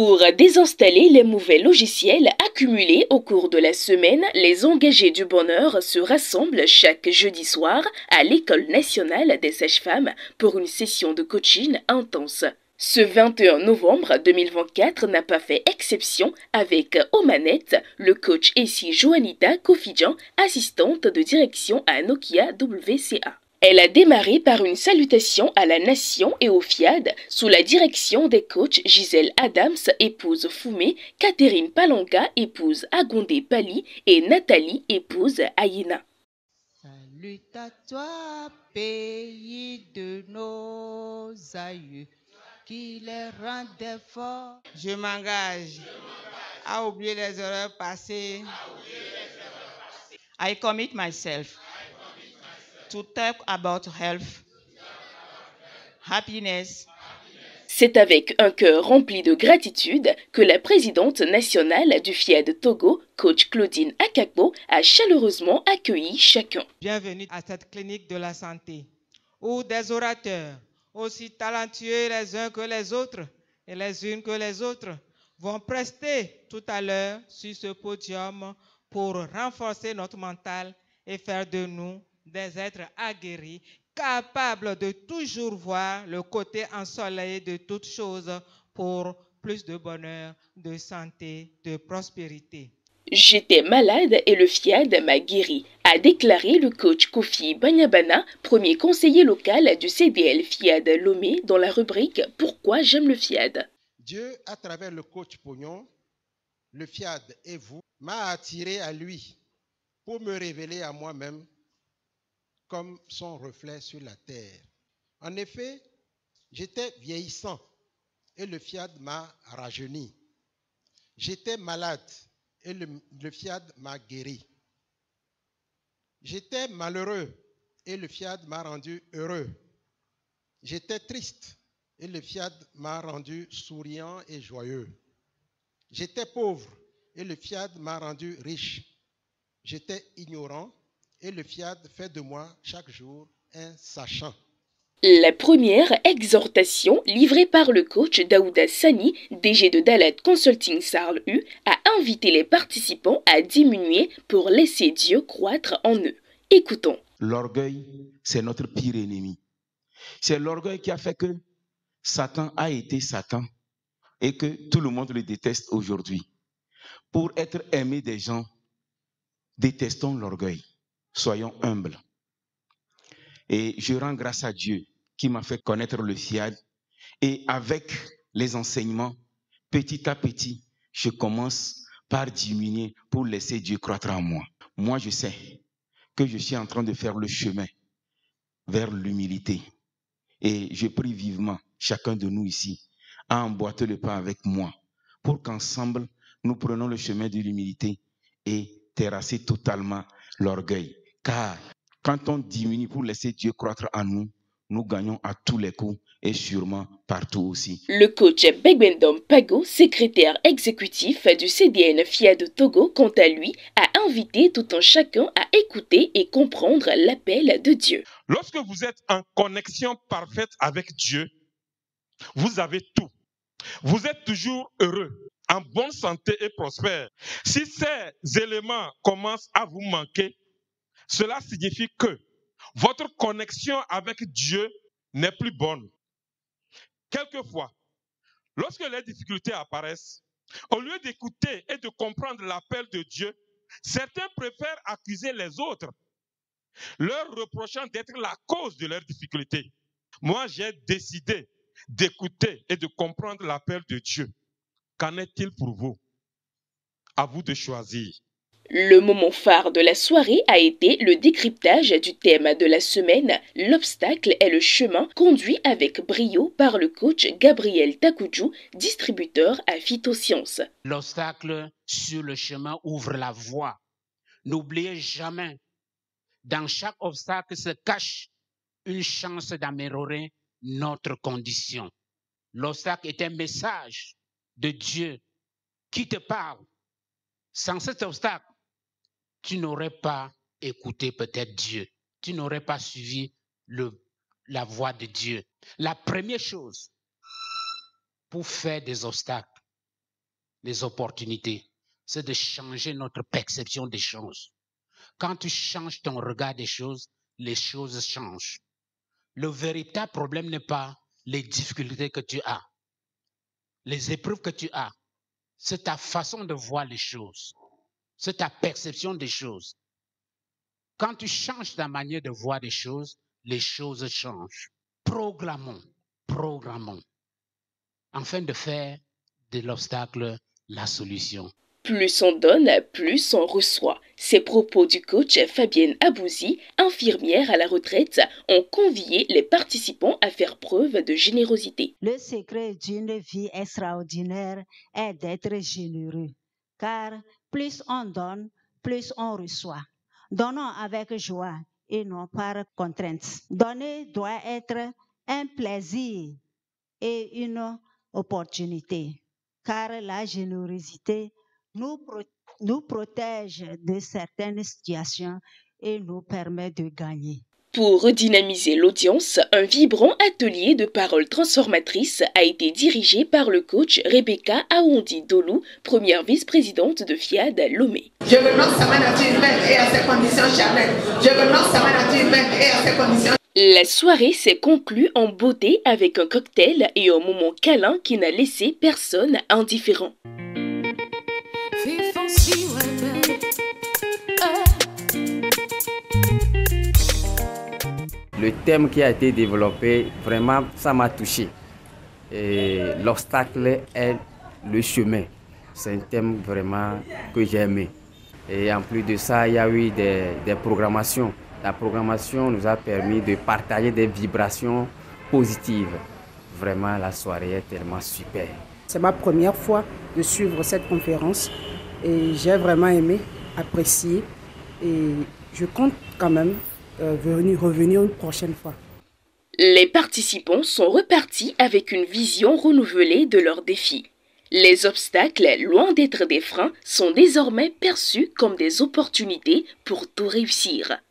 Pour désinstaller les mauvais logiciels accumulés au cours de la semaine, les engagés du bonheur se rassemblent chaque jeudi soir à l'École nationale des sages-femmes pour une session de coaching intense. Ce 21 novembre 2024 n'a pas fait exception avec aux manettes le coach Essie Joanita Kofidjan, assistante de direction à Nokia WCA. Elle a démarré par une salutation à la nation et au FIAD sous la direction des coachs Gisèle Adams, épouse Foumé, Catherine Palanga, épouse Agondé Pali et Nathalie, épouse Ayina. Salut à toi, pays de nos aïeux, qui les rendait forts. Je m'engage à oublier les erreurs passées. I commit myself to talk about health, happiness. C'est avec un cœur rempli de gratitude que la présidente nationale du FIAD Togo, coach Claudine Akakbo, a chaleureusement accueilli chacun. Bienvenue à cette clinique de la santé, où des orateurs aussi talentueux les uns que les autres et les unes que les autres vont prester tout à l'heure sur ce podium pour renforcer notre mental et faire de nous des êtres aguerris, capables de toujours voir le côté ensoleillé de toutes choses pour plus de bonheur, de santé, de prospérité. J'étais malade et le FIAD m'a guéri, a déclaré le coach Kofi Banyabana, premier conseiller local du CDL FIAD Lomé dans la rubrique Pourquoi j'aime le FIAD. Dieu, à travers le coach Pognon, le FIAD et vous, m'a attiré à lui pour me révéler à moi-même comme son reflet sur la terre. En effet, j'étais vieillissant et le FIAD m'a rajeuni. J'étais malade et le FIAD m'a guéri. J'étais malheureux et le FIAD m'a rendu heureux. J'étais triste et le FIAD m'a rendu souriant et joyeux. J'étais pauvre et le FIAD m'a rendu riche. J'étais ignorant et le FIAD fait de moi chaque jour un sachant. La première exhortation livrée par le coach Daouda Sani, DG de Dalat Consulting Sarl U, a invité les participants à diminuer pour laisser Dieu croître en eux. Écoutons. L'orgueil, c'est notre pire ennemi. C'est l'orgueil qui a fait que Satan a été Satan et que tout le monde le déteste aujourd'hui. Pour être aimé des gens, détestons l'orgueil. Soyons humbles. Et je rends grâce à Dieu qui m'a fait connaître le FIAD. Et avec les enseignements, petit à petit, je commence par diminuer pour laisser Dieu croître en moi. Moi, je sais que je suis en train de faire le chemin vers l'humilité. Et je prie vivement chacun de nous ici à emboîter le pas avec moi pour qu'ensemble, nous prenions le chemin de l'humilité et terrasser totalement l'orgueil. Car quand on diminue pour laisser Dieu croître en nous, nous gagnons à tous les coups et sûrement partout aussi. Le coach Begbendom Pago, secrétaire exécutif du CDN FIAD Togo, quant à lui, a invité tout un chacun à écouter et comprendre l'appel de Dieu. Lorsque vous êtes en connexion parfaite avec Dieu, vous avez tout. Vous êtes toujours heureux, en bonne santé et prospère. Si ces éléments commencent à vous manquer, cela signifie que votre connexion avec Dieu n'est plus bonne. Quelquefois, lorsque les difficultés apparaissent, au lieu d'écouter et de comprendre l'appel de Dieu, certains préfèrent accuser les autres, leur reprochant d'être la cause de leurs difficultés. Moi, j'ai décidé d'écouter et de comprendre l'appel de Dieu. Qu'en est-il pour vous? À vous de choisir. Le moment phare de la soirée a été le décryptage du thème de la semaine, l'obstacle est le chemin, conduit avec brio par le coach Gabriel Takoudjou, distributeur à Phytosciences. L'obstacle sur le chemin ouvre la voie. N'oubliez jamais, dans chaque obstacle se cache une chance d'améliorer notre condition. L'obstacle est un message de Dieu qui te parle. Sans cet obstacle, tu n'aurais pas écouté peut-être Dieu. Tu n'aurais pas suivi la voie de Dieu. La première chose pour faire des obstacles, les opportunités, c'est de changer notre perception des choses. Quand tu changes ton regard des choses, les choses changent. Le véritable problème n'est pas les difficultés que tu as, les épreuves que tu as. C'est ta façon de voir les choses. C'est ta perception des choses. Quand tu changes ta manière de voir les choses changent. Programmons, afin de faire de l'obstacle la solution. Plus on donne, plus on reçoit. Ces propos du coach Fabienne Abouzi, infirmière à la retraite, ont convié les participants à faire preuve de générosité. Le secret d'une vie extraordinaire est d'être généreux, car plus on donne, plus on reçoit. Donnons avec joie et non par contrainte. Donner doit être un plaisir et une opportunité, car la générosité nous protège de certaines situations et nous permet de gagner. Pour redynamiser l'audience, un vibrant atelier de paroles transformatrices a été dirigé par le coach Rebecca Aoundi Dolou, première vice-présidente de FIAD Lomé. Je renonce à ma nature humaine et à ses conditions charnelles. Je renonce à ma nature humaine et à ses conditions. La soirée s'est conclue en beauté avec un cocktail et un moment câlin qui n'a laissé personne indifférent. Le thème qui a été développé, vraiment, ça m'a touché. L'obstacle est le chemin. C'est un thème vraiment que j'ai aimé. Et en plus de ça, il y a eu des programmations. La programmation nous a permis de partager des vibrations positives. Vraiment, la soirée est tellement super. C'est ma première fois de suivre cette conférence et j'ai vraiment aimé, apprécié. Et je compte quand même revenir une prochaine fois. Les participants sont repartis avec une vision renouvelée de leurs défis. Les obstacles, loin d'être des freins, sont désormais perçus comme des opportunités pour tout réussir.